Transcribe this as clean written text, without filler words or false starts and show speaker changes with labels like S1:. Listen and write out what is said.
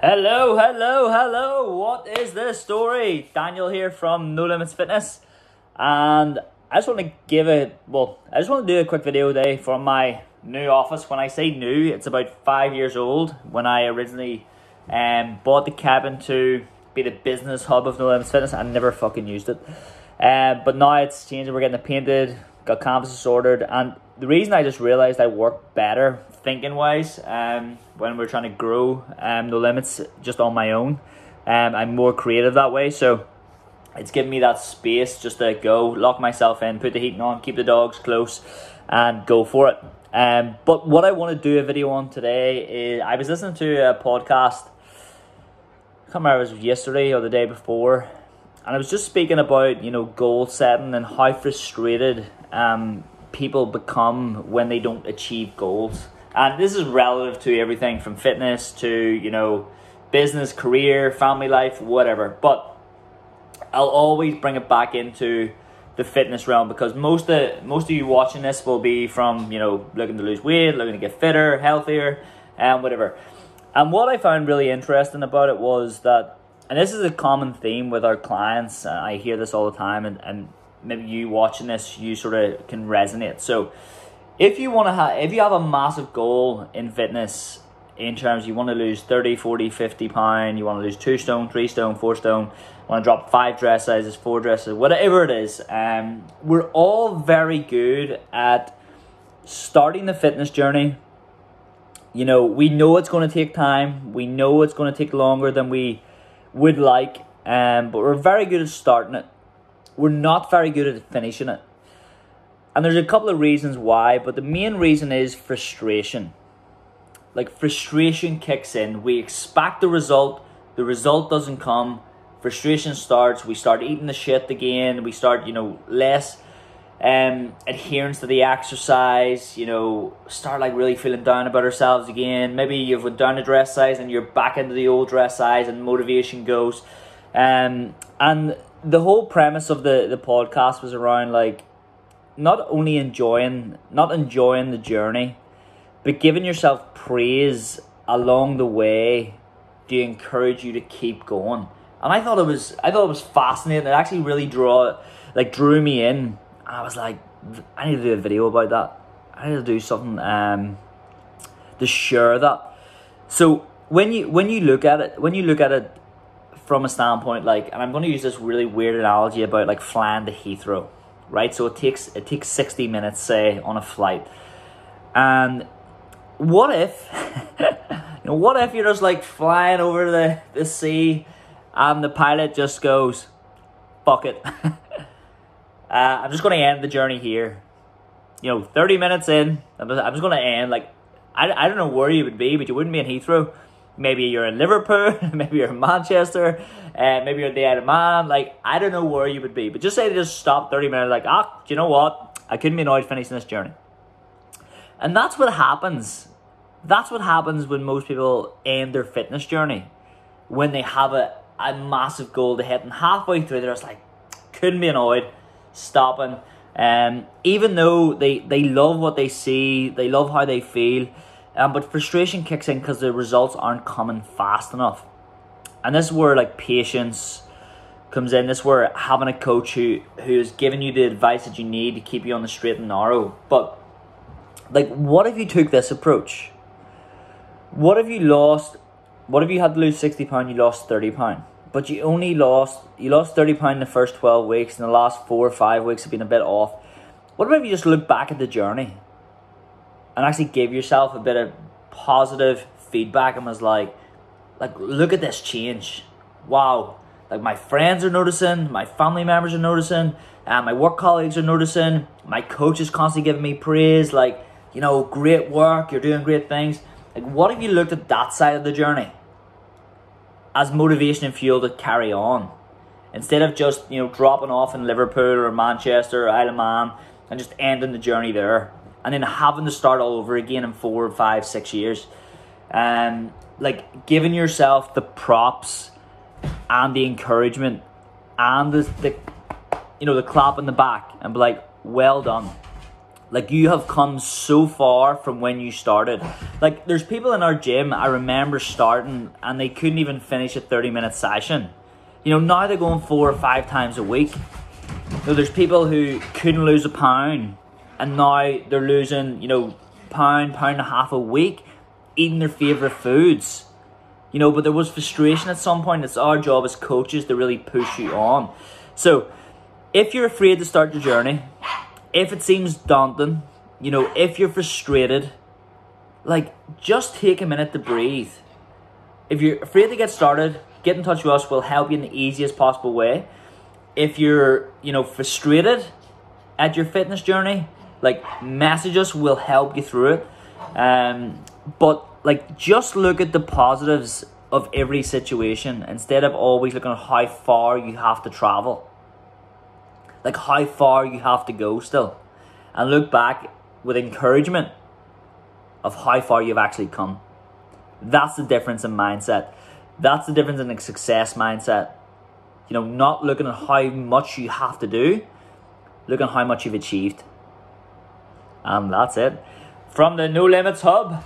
S1: Hello. What is the story? Daniel here from No Limits Fitness. And I just want to do a quick video today from my new office. When I say new, it's about 5 years old. When I originally bought the cabin to be the business hub of No Limits Fitness, I never fucking used it. But now it's changing. We're getting it painted, got canvases ordered, and the reason I just realised I work better thinking wise when we're trying to grow No Limits just on my own. I'm more creative that way, so it's given me that space just to go, lock myself in, put the heating on, keep the dogs close, and go for it. But what I want to do a video on today is, I was listening to a podcast, I can't remember if it was yesterday or the day before, and I was just speaking about, goal setting and how frustrated people become when they don't achieve goals. And this is relative to everything from fitness to, business, career, family life, whatever. But I'll always bring it back into the fitness realm, because most of you watching this will be from, looking to lose weight, looking to get fitter, healthier, and whatever. And what I found really interesting about it was that, and this is a common theme with our clients, I hear this all the time, and maybe you watching this, you sort of can resonate. So if you have a massive goal in fitness, in terms you want to lose 30, 40, 50 pounds, you want to lose 2 stone, 3 stone, 4 stone, want to drop 5 dress sizes, 4 dresses, whatever it is, we're all very good at starting the fitness journey. We know it's going to take time, we know it's going to take longer than we would like, but we're very good at starting it. We're not very good at finishing it. And there's a couple of reasons why, but the main reason is frustration. Like, frustration kicks in. We expect the result doesn't come. Frustration starts. We start eating the shit again. We start, less adherence to the exercise. Start really feeling down about ourselves again. Maybe you've went down a dress size and you're back into the old dress size, and motivation goes. And the whole premise of the podcast was around not enjoying the journey, but giving yourself praise along the way to encourage you to keep going. And I thought it was fascinating. It actually really drew me in. And I was like, I need to do a video about that. I need to do something to share that. So when you look at it from a standpoint and I'm going to use this really weird analogy about flying to Heathrow, right? So it takes 60 minutes, say, on a flight. And what if you're just flying over the sea, and the pilot just goes, fuck it. I'm just going to end the journey here. 30 minutes in, I'm just going to end. I don't know where you would be, but you wouldn't be in Heathrow. Maybe you're in Liverpool, maybe you're in Manchester, maybe you're in the Isle of Man. I don't know where you would be. But just say they just stop 30 minutes, do you know what? I couldn't be annoyed finishing this journey. And that's what happens. That's what happens when most people end their fitness journey. When they have a massive goal to hit, and halfway through they're just couldn't be annoyed, stopping. Even though they love what they see, they love how they feel, but frustration kicks in because the results aren't coming fast enough. And this is where patience comes in. This is where having a coach who is giving you the advice that you need to keep you on the straight and narrow. But what if you took this approach? What if you had to lose 60 pounds, you lost 30 pounds, but you lost 30 pounds in the first 12 weeks, and the last 4 or 5 weeks have been a bit off? What about if you just look back at the journey and actually give yourself a bit of positive feedback and was look at this change. Wow. My friends are noticing, my family members are noticing, my work colleagues are noticing, my coach is constantly giving me praise, great work, you're doing great things. What if you looked at that side of the journey as motivation and fuel to carry on, instead of just, dropping off in Liverpool or Manchester or Isle of Man and just ending the journey there, and then having to start all over again in 4, 5, 6 years? Giving yourself the props and the encouragement and the clap in the back and be well done. Like, you have come so far from when you started. Like, there's people in our gym, I remember starting, and they couldn't even finish a 30-minute session. You know, now they're going 4 or 5 times a week. You know, there's people who couldn't lose a pound, and now they're losing, you know, pound and a half a week, eating their favourite foods. You know, but there was frustration at some point. It's our job as coaches to really push you on. So, if you're afraid to start your journey, if it seems daunting, you know, if you're frustrated, like, just take a minute to breathe. If you're afraid to get started, get in touch with us. We'll help you in the easiest possible way. If you're, you know, frustrated at your fitness journey, like, message us. We'll help you through it. But, like, just look at the positives of every situation instead of always looking at how far you have to travel. Like, how far you have to go still. And look back with encouragement of how far you've actually come. That's the difference in mindset. That's the difference in a success mindset. You know, not looking at how much you have to do, looking at how much you've achieved. And that's it. From the No Limits Hub,